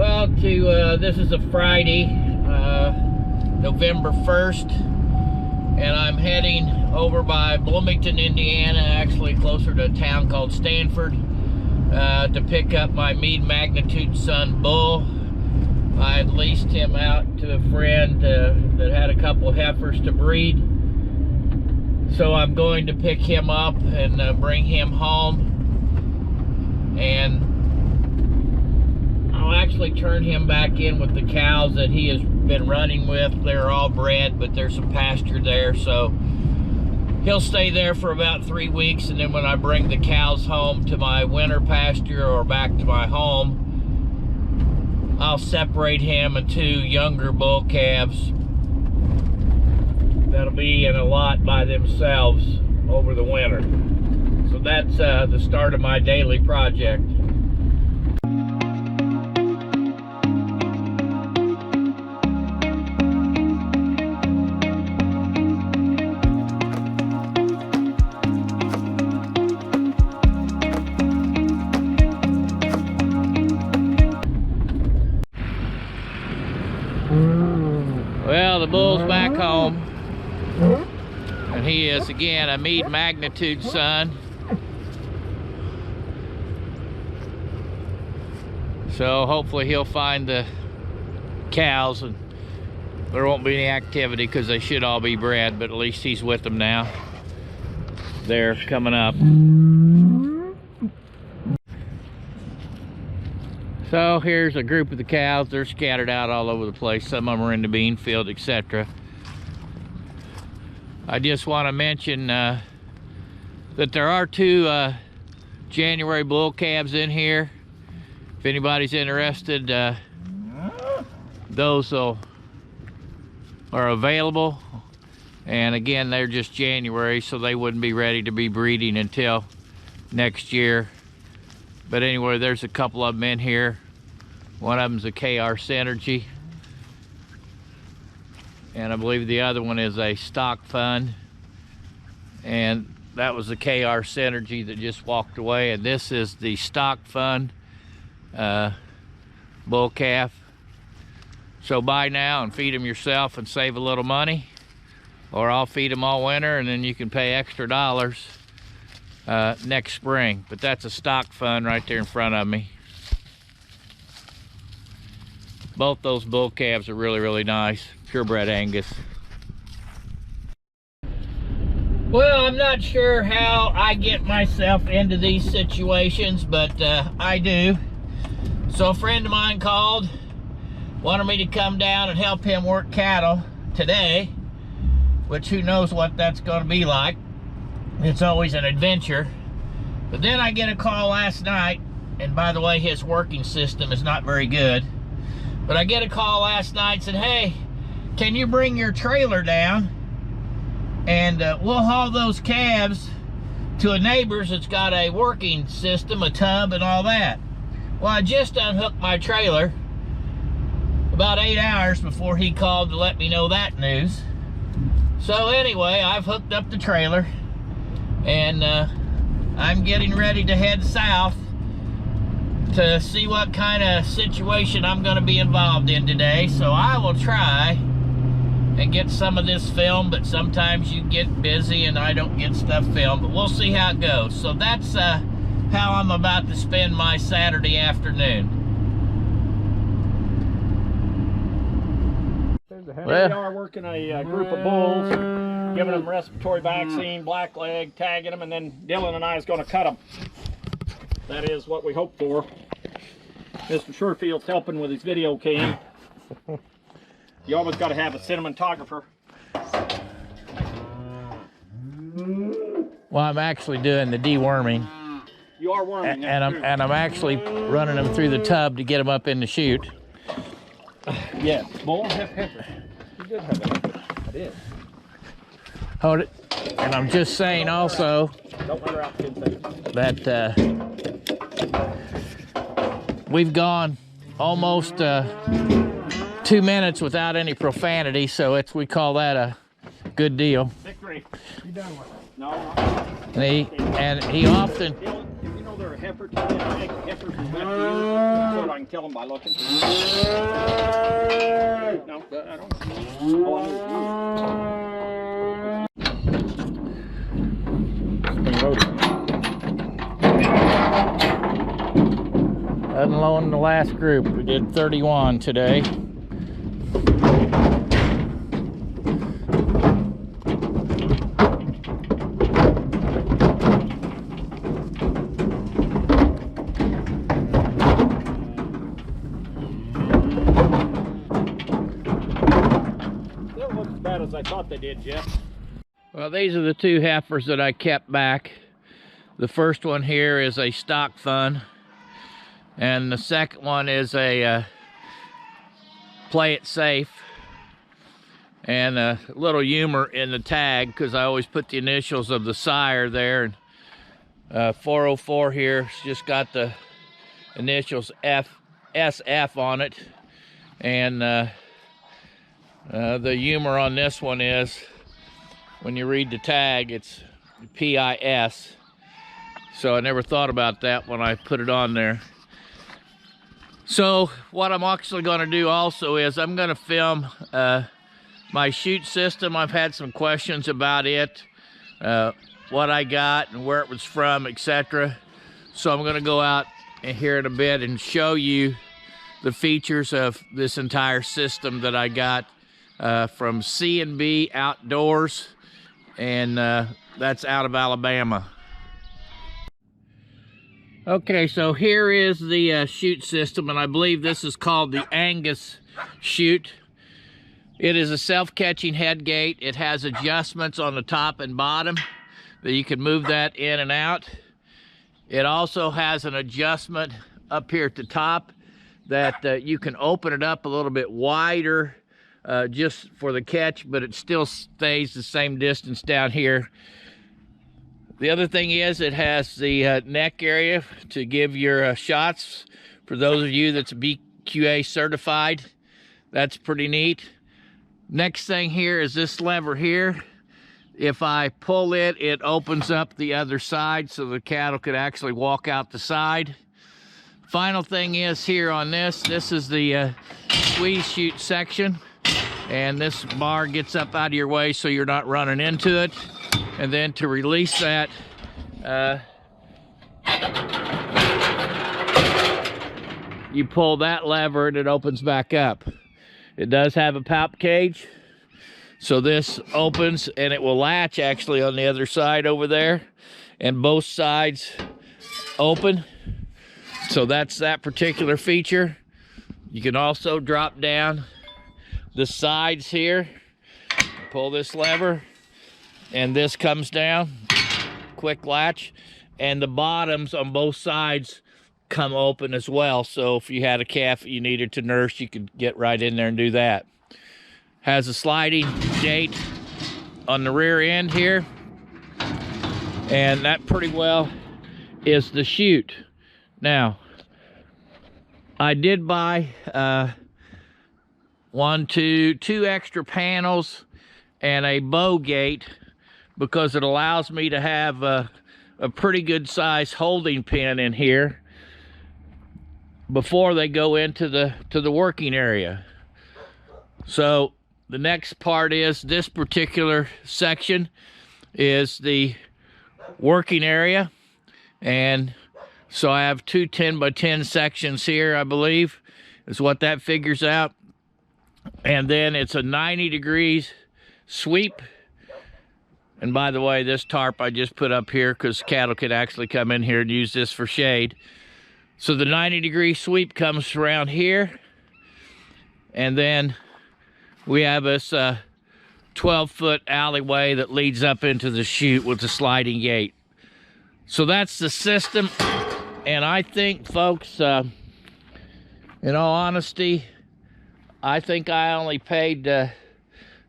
Well, this is a Friday, November 1st, and I'm heading over by Bloomington, Indiana, actually closer to a town called Stanford, to pick up my Meade Magnitude Son bull. I had leased him out to a friend that had a couple heifers to breed. So I'm going to pick him up and bring him home, and I'll actually turn him back in with the cows that he has been running with. They're all bred, but there's some pasture there, so he'll stay there for about 3 weeks, and then when I bring the cows home to my winter pasture or back to my home, I'll separate him and 2 younger bull calves that'll be in a lot by themselves over the winter. So that's the start of my daily project. Well, the bull's back home, and he is again a Meade Magnitude Son. So hopefully he'll find the cows and there won't be any activity because they should all be bred, but at least he's with them now. They're coming up. So here's a group of the cows. They're scattered out all over the place. Some of them are in the bean field, etc. I just want to mention that there are 2 January bull calves in here. If anybody's interested, those are available. And again, they're just January, so they wouldn't be ready to be breeding until next year. But anyway, there's a couple of them in here. One of them's a KR Synergy, and I believe the other one is a stock fund. And that was the KR Synergy that just walked away, and this is the stock fund bull calf. So buy now and feed them yourself and save a little money, or I'll feed them all winter and then you can pay extra dollars next spring. But that's a stock fund right there in front of me. Both those bull calves are really, really nice, purebred Angus. Well, I'm not sure how I get myself into these situations, but I do. So a friend of mine called, wanted me to come down and help him work cattle today, which who knows what that's going to be like. It's always an adventure. But then I get a call last night, and by the way, his working system is not very good. But I get a call last night and said, hey, can you bring your trailer down and we'll haul those calves to a neighbor's that's got a working system, a tub and all that. Well, I just unhooked my trailer about 8 hours before he called to let me know that news. So anyway, I've hooked up the trailer, and I'm getting ready to head south to see what kind of situation I'm going to be involved in today. So I will try and get some of this filmed, but sometimes you get busy and I don't get stuff filmed, but we'll see how it goes. So that's how I'm about to spend my Saturday afternoon. Here we are working a group of bulls, giving them respiratory vaccine, blackleg, tagging them, and then Dylan and I is going to cut them. That is what we hope for. Mr. Sherfield's helping with his video cam. You always got to have a cinematographer. Well, I'm actually doing the deworming. You are worming. And I'm actually running them through the tub to get them up in the chute. Yes, bull heifer. You did have a heifer. I did. Hold it. And I'm just saying also Don't let her out 10 seconds. that we've gone almost 2 minutes without any profanity, so we call that a good deal. Victory. You done with it? No. And he often. If you know they're a heifer, tell me to make a heifer from back to you so I can kill them by looking. No, I don't. Oh, I Unloading the last group. We did 31 today. As I thought they did, Jeff. Well, these are the two heifers that I kept back. The first one here is a stock fun, and the second one is a play it safe. And a little humor in the tag, because I always put the initials of the sire there. And 404 here, it's just got the initials SF on it. And the humor on this one is when you read the tag, it's PIS. So I never thought about that when I put it on there. So what I'm actually going to do also is I'm going to film my chute system. I've had some questions about it, what I got and where it was from, etc. So I'm going to go out and here in a bit and show you the features of this entire system that I got from C&B Outdoors, and that's out of Alabama. Okay, so here is the chute system, and I believe this is called the Angus chute. It is a self-catching head gate. It has adjustments on the top and bottom that you can move that in and out. It also has an adjustment up here at the top that you can open it up a little bit wider just for the catch, but it still stays the same distance down here. The other thing is it has the neck area to give your shots. For those of you that's BQA certified, that's pretty neat. Next thing here is this lever here. If I pull it, it opens up the other side so the cattle could actually walk out the side. Final thing is here on this is the squeeze chute section. And this bar gets up out of your way so you're not running into it. And then to release that, you pull that lever and it opens back up. It does have a palp cage, so this opens and it will latch actually on the other side over there, and both sides open. So that's that particular feature. You can also drop down the sides here, pull this lever, and this comes down, quick latch, and the bottoms on both sides come open as well. So if you had a calf you needed to nurse, you could get right in there and do that. Has a sliding gate on the rear end here, and that pretty well is the chute. Now, I did buy two extra panels and a bow gate because it allows me to have a pretty good size holding pin in here before they go into the working area. So the next part is this particular section is the working area, and so I have two 10x10 sections here, I believe is what that figures out. And then it's a 90 degrees sweep. And by the way, this tarp I just put up here because cattle could actually come in here and use this for shade. So the 90-degree sweep comes around here, and then we have this 12-foot alleyway that leads up into the chute with the sliding gate. So that's the system, and I think, folks, in all honesty, I think I only paid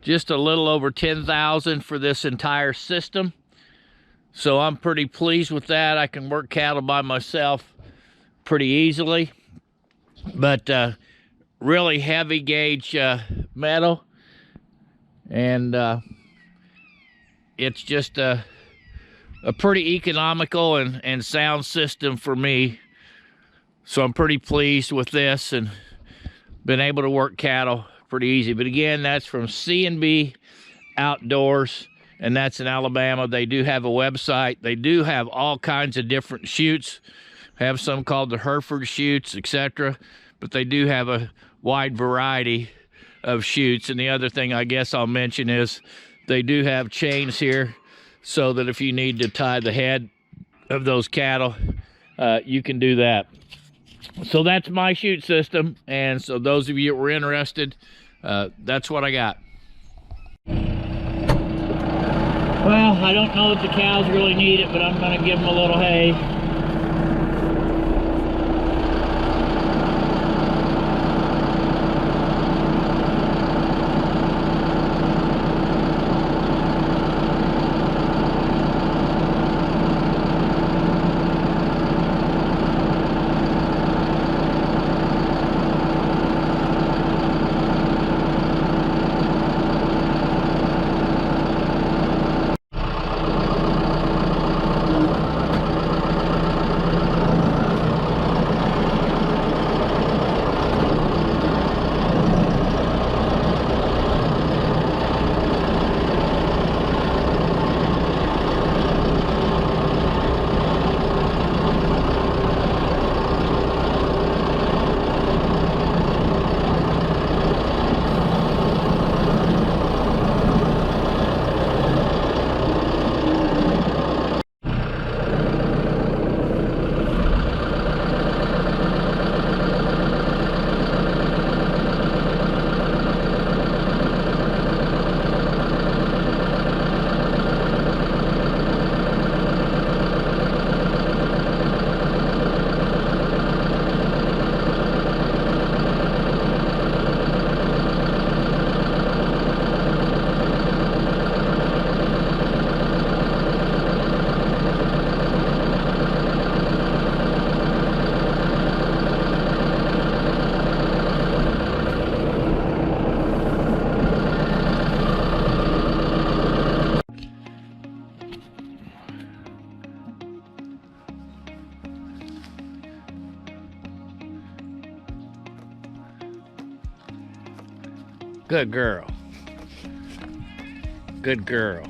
just a little over $10,000 for this entire system. So I'm pretty pleased with that. I can work cattle by myself pretty easily. But really heavy gauge metal. And it's just a pretty economical and sound system for me. So I'm pretty pleased with this and been able to work cattle pretty easy. But again, that's from C&B Outdoors, and that's in Alabama. They do have a website. They do have all kinds of different chutes. Have some called the Hereford chutes, etc. But they do have a wide variety of chutes. And the other thing I guess I'll mention is they do have chains here so that if you need to tie the head of those cattle, you can do that. So that's my chute system, and so those of you that were interested, that's what I got. Well, I don't know if the cows really need it, but I'm going to give them a little hay. Good girl. Good girl.